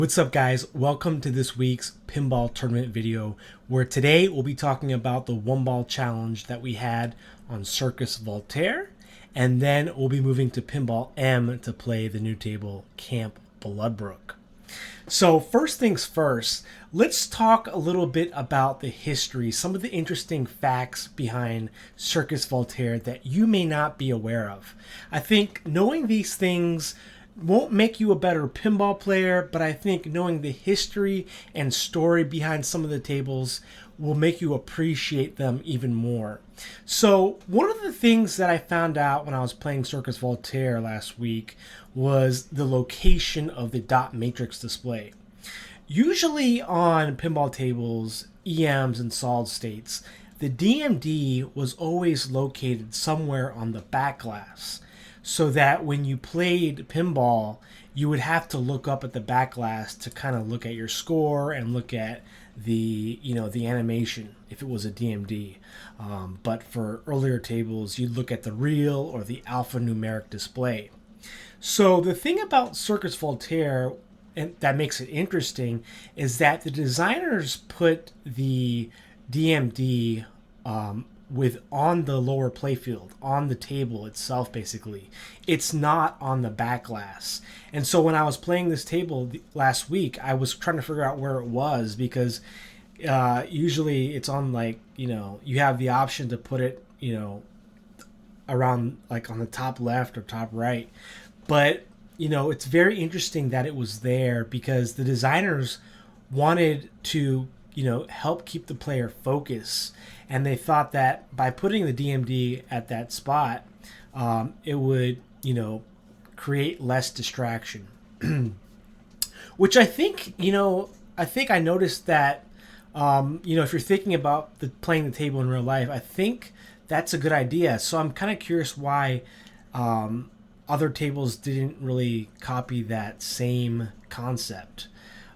What's up, guys? Welcome to this week's pinball tournament video, where today we'll be talking about the one ball challenge that we had on Cirqus Voltaire, and then we'll be moving to Pinball M to play the new table Camp Bloodbrook. So first things first, let's talk a little bit about the history, some of the interesting facts behind Cirqus Voltaire that you may not be aware of. I think knowing these things won't make you a better pinball player, but I think knowing the history and story behind some of the tables will make you appreciate them even more. So one of the things that I found out when I was playing Cirqus Voltaire last week was the location of the dot matrix display. Usually on pinball tables, EMs, and solid states, the DMD was always located somewhere on the back glass, so that when you played pinball, you would have to look up at the back glass to kind of look at your score and look at the animation if it was a DMD. But for earlier tables, you'd look at the real or the alphanumeric display. So the thing about Cirqus Voltaire, and that makes it interesting, is that the designers put the DMD with on the lower playfield, on the table itself. Basically, it's not on the back glass. And so when I was playing this table last week, I was trying to figure out where it was, because usually it's on, like, you have the option to put it around, like, on the top left or top right. But it's very interesting that it was there, because the designers wanted to help keep the player focused. And they thought that by putting the DMD at that spot, it would, create less distraction. Which I think, I noticed that, if you're thinking about playing the table in real life, I think that's a good idea. So I'm kind of curious why other tables didn't really copy that same concept.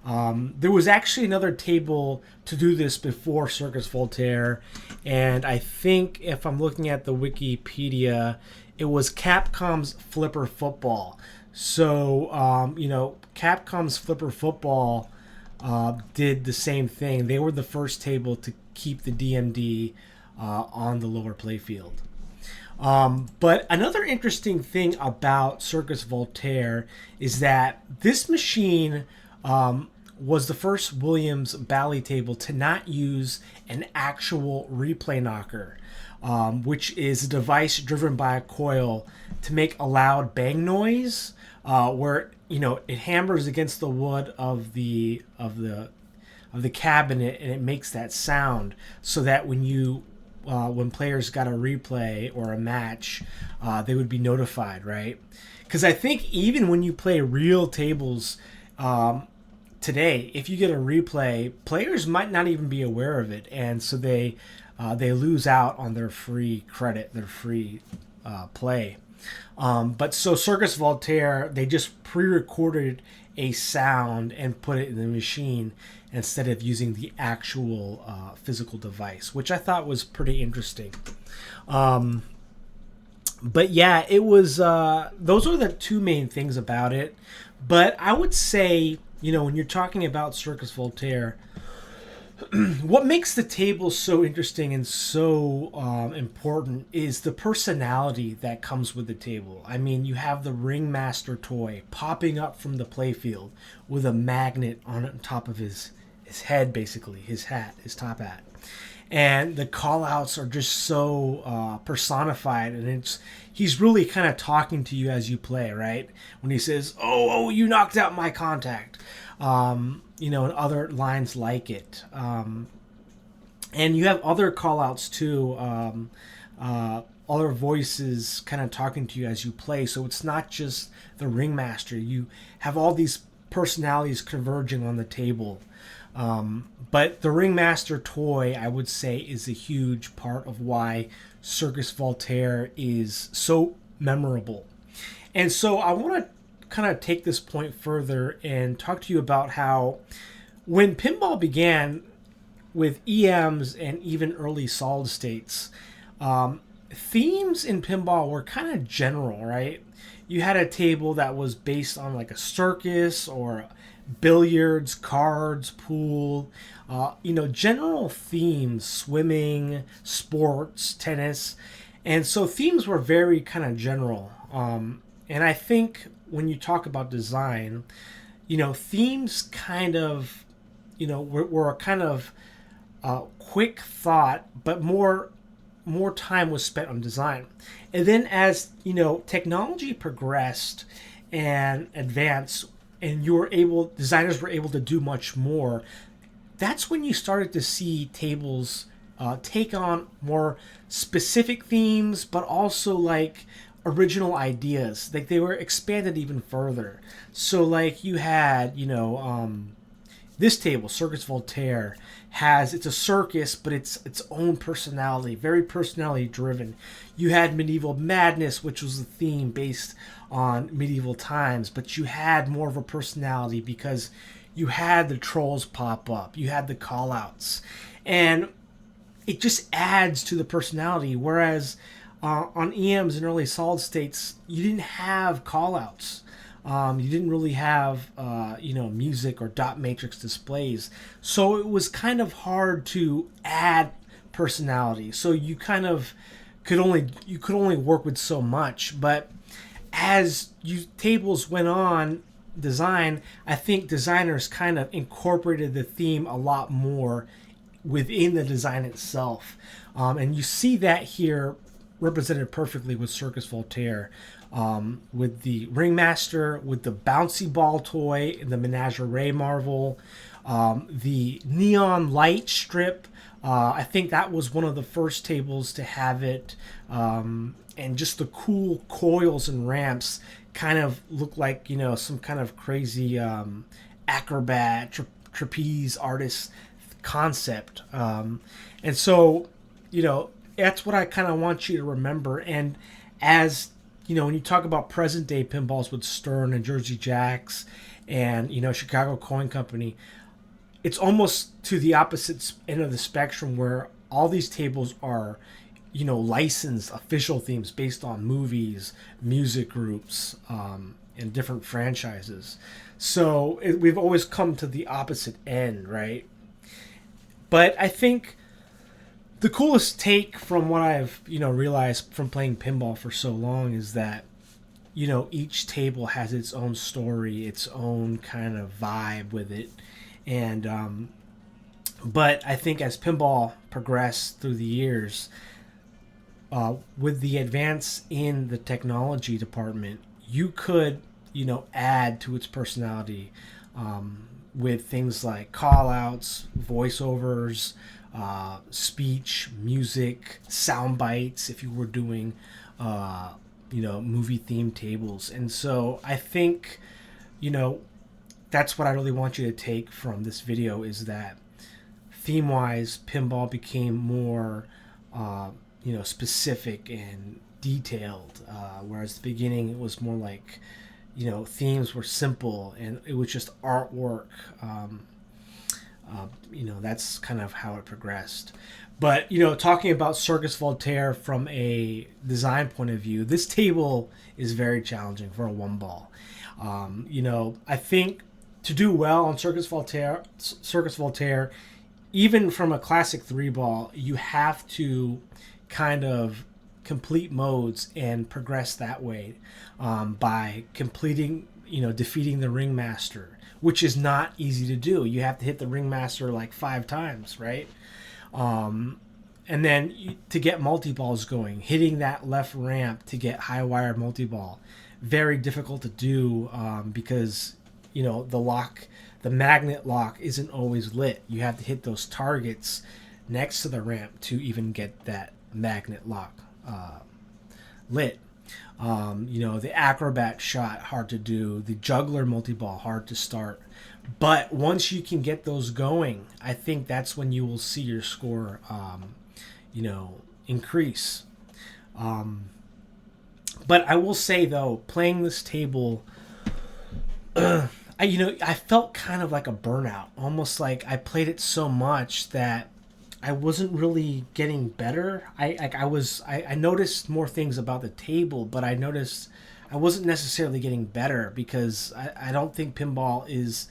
There was actually another table to do this before Cirqus Voltaire, and I think, if I'm looking at the Wikipedia, it was Capcom's Flipper Football. So, Capcom's Flipper Football did the same thing. They were the first table to keep the DMD on the lower playfield. But another interesting thing about Cirqus Voltaire is that this machine was the first Williams Bally table to not use an actual replay knocker, which is a device driven by a coil to make a loud bang noise, where it hammers against the wood of the cabinet, and it makes that sound, so that when players got a replay or a match, they would be notified, right? Because I think even when you play real tables today, if you get a replay, players might not even be aware of it, and so they lose out on their free credit, their free play. But so Cirqus Voltaire, they just pre-recorded a sound and put it in the machine instead of using the actual physical device, which I thought was pretty interesting. But yeah, it was those are the two main things about it. But I would say, when you're talking about Cirqus Voltaire, what makes the table so interesting and so important is the personality that comes with the table. I mean, you have the Ringmaster toy popping up from the playfield with a magnet on top of his head, basically, his hat, his top hat. And the call-outs are just so personified, and he's really kind of talking to you as you play, right? When he says, oh, you knocked out my contact. And other lines like it. And you have other call-outs too, other voices kind of talking to you as you play. So it's not just the Ringmaster. You have all these personalities converging on the table. But the Ringmaster toy, I would say, is a huge part of why Cirqus Voltaire is so memorable. And so I want to kind of take this point further and talk to you about how, when pinball began with EMs and even early solid states, themes in pinball were kind of general, right? You had a table that was based on like a circus or billiards, cards, pool, general themes, swimming, sports, tennis. And so themes were very kind of general. And I think when you talk about design, themes kind of, were a kind of quick thought, but more time was spent on design. And then as technology progressed and advanced, and designers were able to do much more, that's when you started to see tables take on more specific themes, but also like original ideas. Like they were expanded even further. So like you had, this table, Circus Voltaire, it's a circus, but it's its own personality, very personality driven. You had Medieval Madness, which was a theme based on medieval times, but you had more of a personality because you had the trolls pop up, you had the call outs, and it just adds to the personality. Whereas on EMs and early solid states, you didn't have call outs. You didn't really have, music or dot matrix displays. So it was kind of hard to add personality. So you kind of could only work with so much. But as tables went on design, I think designers kind of incorporated the theme a lot more within the design itself. And you see that here represented perfectly with Circus Voltaire. With the Ringmaster, with the bouncy ball toy, the Menagerie Marvel, the neon light strip. I think that was one of the first tables to have it. And just the cool coils and ramps kind of look like, some kind of crazy acrobat, trapeze artist concept. And so, that's what I kind of want you to remember. And as when you talk about present day pinballs with Stern and Jersey Jacks and, Chicago Coin Company, it's almost to the opposite end of the spectrum where all these tables are, licensed official themes based on movies, music groups, and different franchises. So we've always come to the opposite end, right? But I think the coolest take from what I've realized from playing pinball for so long is that each table has its own story, its own kind of vibe with it. And but I think as pinball progressed through the years, with the advance in the technology department, you could add to its personality with things like call outs, voiceovers, speech, music, sound bites if you were doing movie themed tables. And so I think that's what I really want you to take from this video, is that theme wise pinball became more specific and detailed, whereas at the beginning it was more like themes were simple and it was just artwork. That's kind of how it progressed. But, talking about Circus Voltaire from a design point of view, this table is very challenging for a one ball. I think to do well on Circus Voltaire, even from a classic three ball, you have to kind of complete modes and progress that way by completing, defeating the Ringmaster, which is not easy to do. You have to hit the Ringmaster like 5 times, right? And then to get multi-balls going, hitting that left ramp to get high wire multi-ball, very difficult to do because, the magnet lock isn't always lit. You have to hit those targets next to the ramp to even get that magnet lock lit. The acrobat shot, hard to do. The juggler multi-ball, hard to start. But once you can get those going, I think that's when you will see your score, increase. But I will say, though, playing this table, I felt kind of like a burnout. Almost like I played it so much that I wasn't really getting better. I noticed more things about the table, but I noticed I wasn't necessarily getting better because I don't think pinball is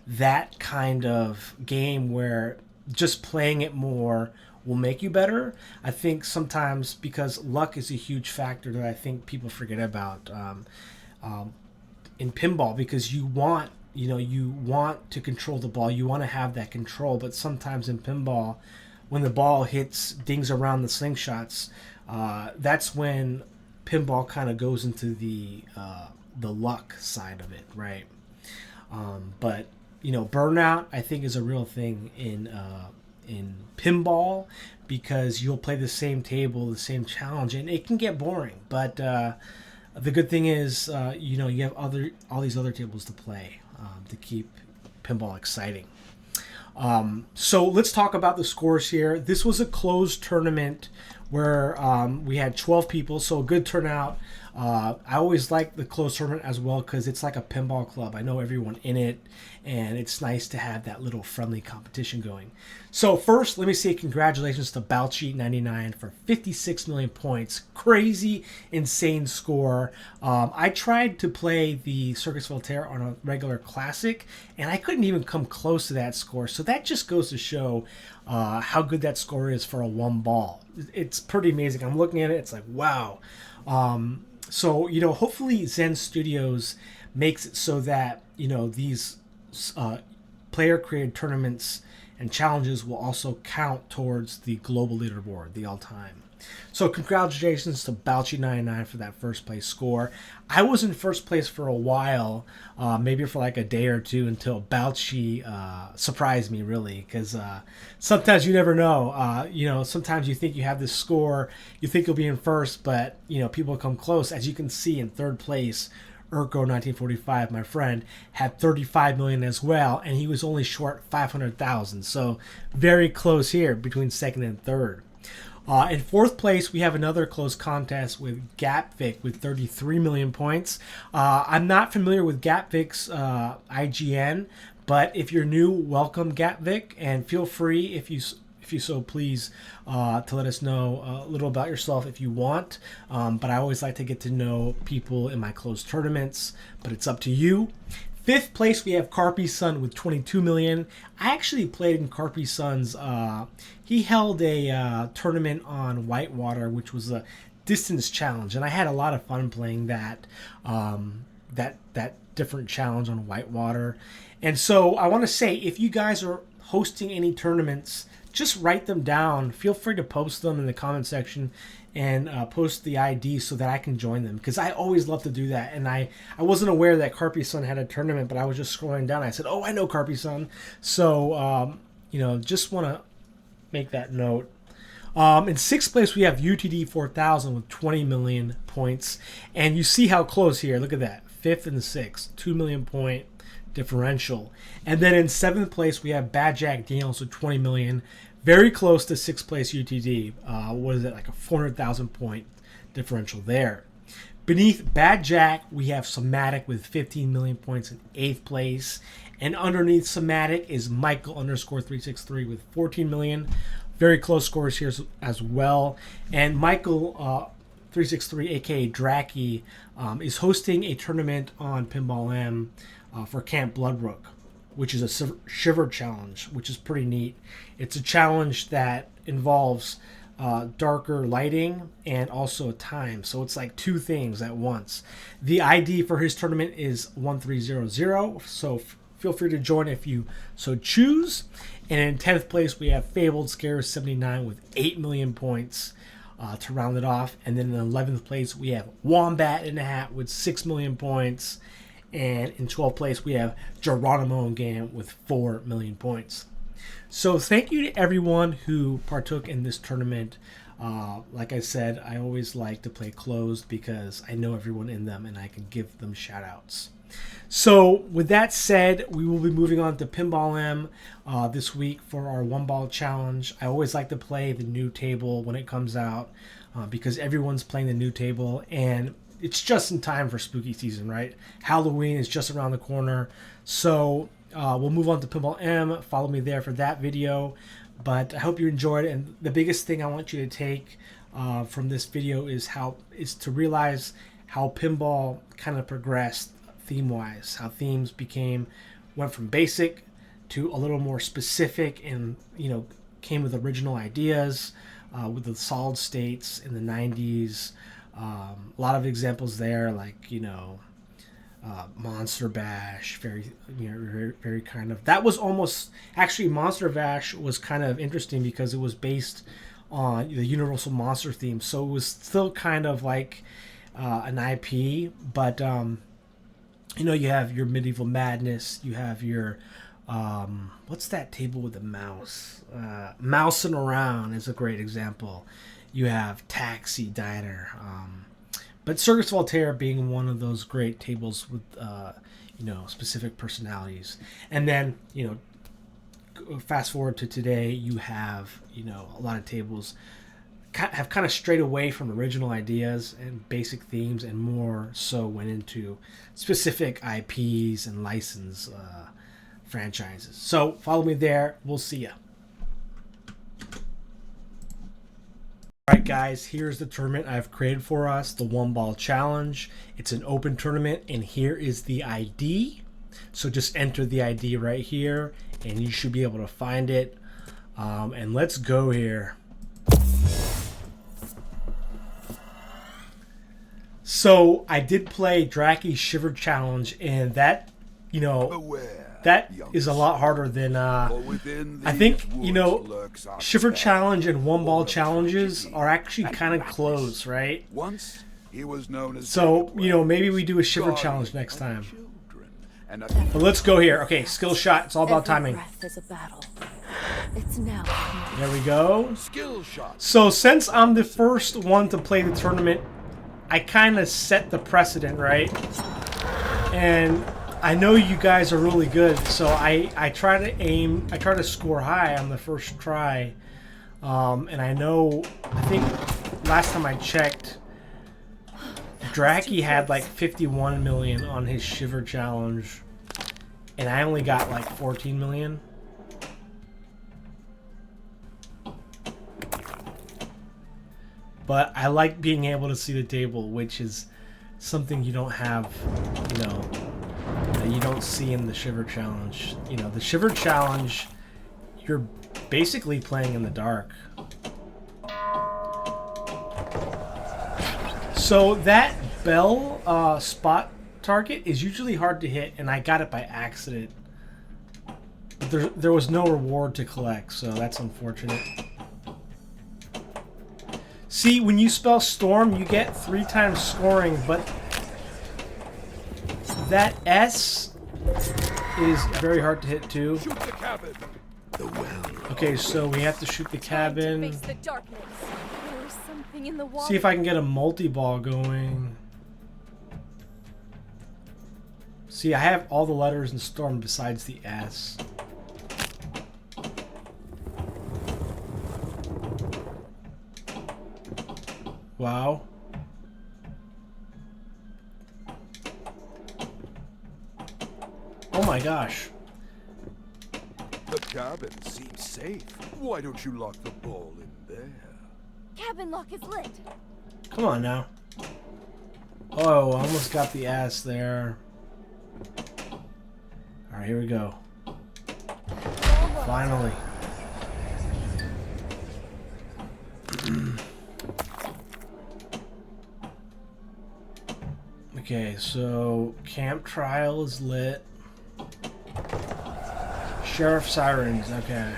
that kind of game where just playing it more will make you better. I think sometimes, because luck is a huge factor that I think people forget about in pinball, because you want to control the ball, you want to have that control, but sometimes in pinball, when the ball hits dings around the slingshots, that's when pinball kind of goes into the luck side of it, right? But burnout, I think, is a real thing in pinball, because you'll play the same table, the same challenge, and it can get boring. But the good thing is, you have all these other tables to play to keep pinball exciting. So let's talk about the scores here. This was a closed tournament where we had 12 people, so a good turnout. I always like the closed tournament as well, because it's like a pinball club. I know everyone in it, and it's nice to have that little friendly competition going. So first, let me say congratulations to Balchi99 for 56 million points. Crazy, insane score. I tried to play the Cirqus Voltaire on a regular classic, and I couldn't even come close to that score. So that just goes to show how good that score is for a one ball. It's pretty amazing. I'm looking at it, it's like, wow. So, hopefully Zen Studios makes it so that, these player-created tournaments and challenges will also count towards the global leaderboard, the all-time. So congratulations to Balchi99 for that first place score. I was in first place for a while, maybe for like a day or two, until Balchi surprised me, really, because sometimes you never know. Sometimes you think you have this score, you think you'll be in first, but people come close. As you can see, in third place, Urko 1945, my friend, had 35 million as well, and he was only short 500,000. So very close here between second and third. In fourth place, we have another close contest with Gapvic with 33 million points. I'm not familiar with Gapvic's IGN, but if you're new, welcome Gapvic, and feel free, if you so please, to let us know a little about yourself if you want. But I always like to get to know people in my closed tournaments, but it's up to you. Fifth place, we have Carpy Sun with 22 million. I actually played in Carpy Sun's. He held a tournament on Whitewater, which was a distance challenge, and I had a lot of fun playing that different challenge on Whitewater. And so I want to say, if you guys are hosting any tournaments, just write them down. Feel free to post them in the comment section and post the ID so that I can join them, because I always love to do that. And I wasn't aware that Carpy Sun had a tournament, but I was just scrolling down. I said, oh, I know Carpy Sun. So, just want to make that note. In sixth place, we have UTD 4000 with 20 million points. And you see how close here. Look at that. Fifth and sixth, 2 million point differential. And then in seventh place, we have Bad Jack Daniels with 20 million. Very close to sixth place UTD. What is it, like a 400,000 point differential there. Beneath Bad Jack, we have Somatic with 15 million points in eighth place. And underneath Somatic is Michael _363 with 14 million. Very close scores here as well. And Michael 363, aka Draki, is hosting a tournament on Pinball M for Camp Bloodbrook, which is a shiver challenge, which is pretty neat. It's a challenge that involves darker lighting and also time. So it's like two things at once. The ID for his tournament is 1300. So feel free to join if you so choose. And in 10th place, we have Fabled Scares 79 with 8 million points to round it off. And then in 11th place, we have Wombat in the Hat with 6 million points. And in 12th place, we have Geronimo and Gam with 4 million points. So thank you to everyone who partook in this tournament. Like I said, I always like to play closed because I know everyone in them and I can give them shout outs. So with that said, we will be moving on to Pinball M this week for our one ball challenge. I always like to play the new table when it comes out because everyone's playing the new table and it's just in time for spooky season, right? Halloween is just around the corner. So we'll move on to Pinball M. Follow me there for that video. But I hope you enjoyed it. And the biggest thing I want you to take from this video is to realize how pinball kind of progressed theme-wise, how themes became went from basic to a little more specific, and came with original ideas with the solid states in the 90s. A lot of examples there, like Monster Bash, very kind of, that was almost, actually Monster Bash was kind of interesting because it was based on the Universal Monster theme, so it was still kind of like an IP, but you have your Medieval Madness, you have your what's that table with the mouse? Mousing Around is a great example. You have Taxi Diner, but Cirqus Voltaire being one of those great tables with specific personalities. And then fast forward to today, you have a lot of tables have kind of strayed away from original ideas and basic themes, and more so went into specific IPs and license franchises. So follow me there. We'll see ya. Alright guys, here's the tournament I've created for us, the One Ball Challenge. It's an open tournament, and here is the ID. So just enter the ID right here and you should be able to find it. And let's go here. So I did play Drake's Shiver Challenge, and that, that is a lot harder than I think. Shiver Challenge and One Ball Challenges are actually kind of close, right? Once he was known as so maybe we do a Shiver Challenge next time. But let's go here. Okay, skill shot. It's all about timing. Breath is a battle. It's now. There we go. Skill shot. So since I'm the first one to play the tournament, I kind of set the precedent, right? And I know you guys are really good, so I try to score high on the first try. And I think last time I checked, Drake had like 51 million on his Shiver Challenge, and I only got like 14 million. But I like being able to see the table, which is something you don't have, that you don't see in the Shiver Challenge. The Shiver Challenge, you're basically playing in the dark. So that bell spot target is usually hard to hit, and I got it by accident. There was no reward to collect, so that's unfortunate. See, when you spell Storm, you get 3 times scoring, but that S is very hard to hit too. Shoot the cabin. The well. Okay, so we have to shoot the cabin. Face the darkness. There's something in the water. See if I can get a multi-ball going. See, I have all the letters in Storm besides the S. Wow. Oh my gosh. The cabin seems safe. Why don't you lock the ball in there? Cabin lock is lit. Come on now. Oh, I almost got the ass there. Alright, here we go. Finally. Okay, so camp trial is lit. Sheriff Sirens, okay.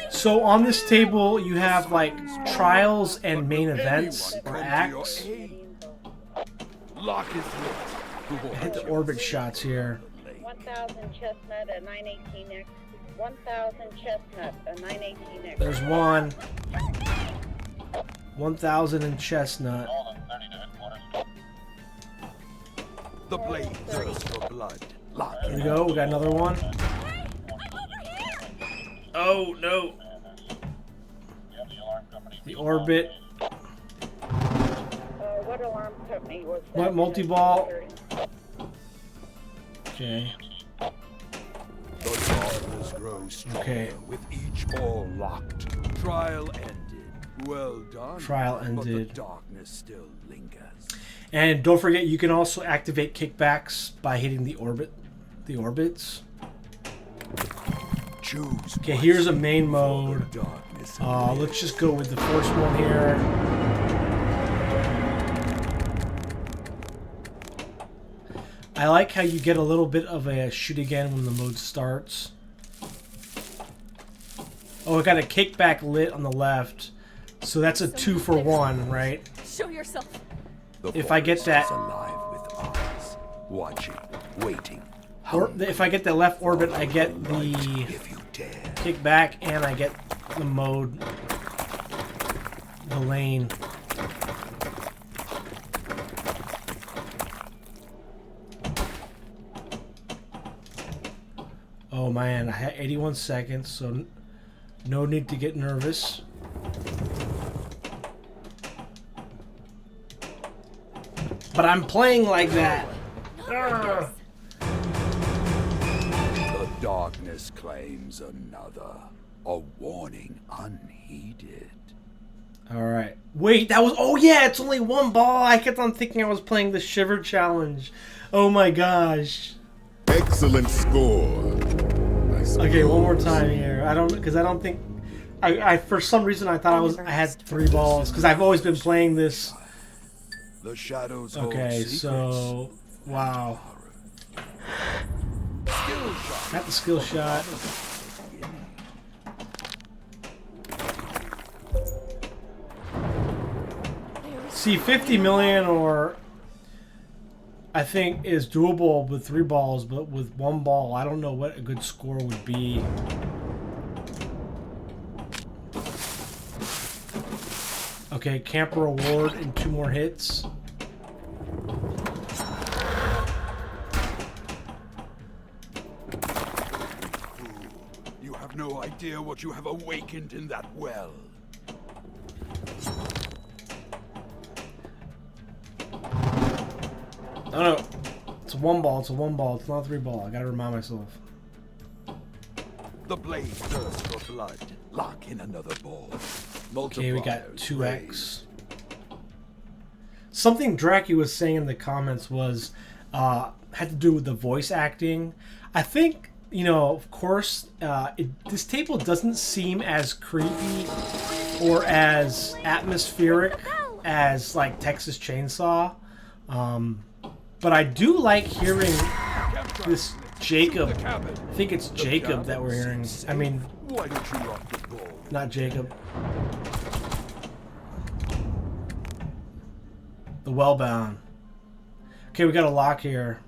So on this table you have like trials and main events or acts. Lock is lit. I hit the orbit shots here. 1000 Chestnut at 918X. 1000 Chestnut at 918X. There's one. 1000 in Chestnut. The blade thirsts for blood. Lock Here we go, we got another one. Oh no. The orbit. What alarm company was that? What multi-ball? Okay. The darkness grows stronger Okay. with each ball locked. Trial ended. Well done. Trial But the ended. darkness still lingers. And don't forget, you can also activate kickbacks by hitting the orbit. the orbits. Choose. Okay, here's a main wisely, mode. for the darkness Let's just go with the first one here. I like how you get a little bit of a shoot again when the mode starts. Oh, I got a kickback lit on the left. So that's a 2 for 1, right? Show yourself. The If I get forest that- is alive with eyes, watching, waiting. Or if I get the left orbit, I get the If you dare. kickback and I get the mode, the lane. Oh man, I had 81 seconds, so no need to get nervous. But I'm playing like that. Ugh. The darkness claims another. A warning unheeded. Alright. Wait, that was... Oh yeah, it's only one ball. I kept on thinking I was playing the Shiver Challenge. Oh my gosh. Excellent score. Okay, one more time here. I don't... Because I don't think... I for some reason I thought I had 3 balls. Because I've always been playing this... The shadows hold Okay, secrets. so... Wow. Got the skill shot. See, 50 million or... I think is doable with 3 balls, but with 1 ball, I don't know what a good score would be. Okay, camper reward and 2 more hits. You have no idea what you have awakened in that well. Oh no, it's a 1 ball, it's a 1 ball, it's not a 3 ball. I gotta remind myself. The blade thirsts for blood. Lock in another ball. Okay, we got Multipliers 2x. raise. Something Dracky was saying in the comments was had to do with the voice acting. I think, you know, of course, this table doesn't seem as creepy or as atmospheric as like Texas Chainsaw, but I do like hearing this Jacob. I think it's Jacob that we're hearing. I mean, Why don't you lock the ball? not Jacob. The Wellbound. Okay, we got a lock here.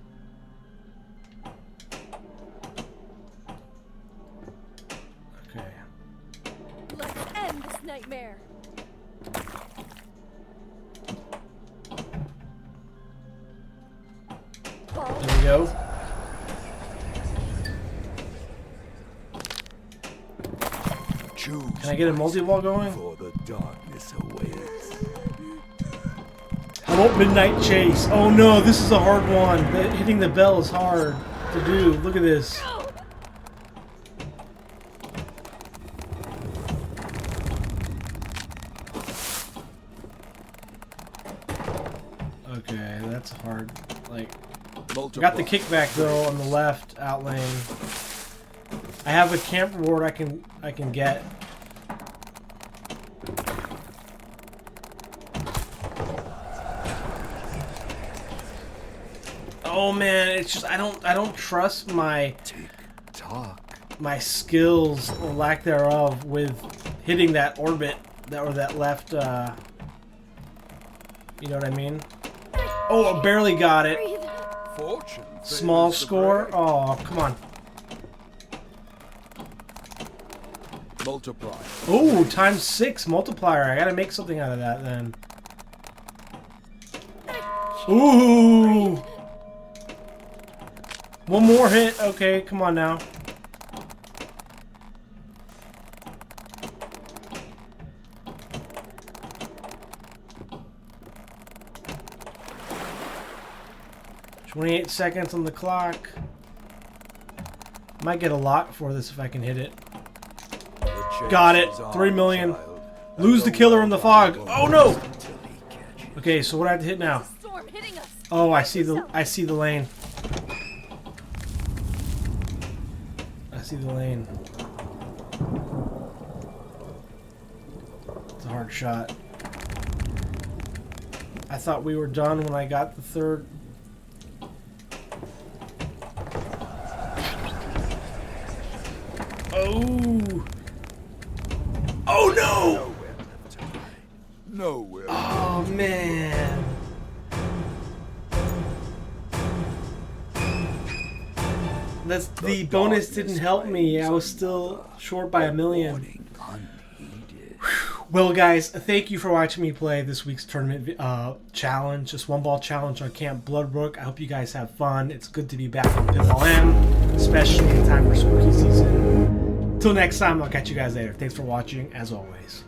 Okay. Let's end this nightmare. There we go. Choose Can I get a multi-ball going? for the darkness awaits. How about Midnight Chase? Oh no, this is a hard one. Hitting the bell is hard to do. Look at this. Okay, that's hard. Like, got the kickback though on the left out lane. I have a camp reward I can get. Oh man, it's just I don't trust my Tick-tock. skills or lack thereof with hitting that orbit or that left you know what I mean? Oh, I barely got it. Fortune. Small favors the score. brave. Oh, come on. Multiply. Oh, ×6 multiplier. I gotta make something out of that then. Ooh. One more hit. Okay, come on now. $28 seconds on the clock. Might get a lot for this if I can hit it. The chase Got it. is on, 3 million. child, Lose and the killer in the fog. world Oh no! until he catches. Okay, so what do I have to hit now? Storm hitting us. Oh, I see the lane. see the lane. It's a hard shot. I thought we were done when I got the third. Oh! Oh no! Nowhere. Oh man! That's the bonus didn't help me. I was still short by a million. Well, guys, thank you for watching me play this week's tournament challenge, just one ball challenge on Camp Bloodbrook. I hope you guys have fun. It's good to be back in Pinball M, especially in time for spooky season. Till next time, I'll catch you guys later. Thanks for watching, as always.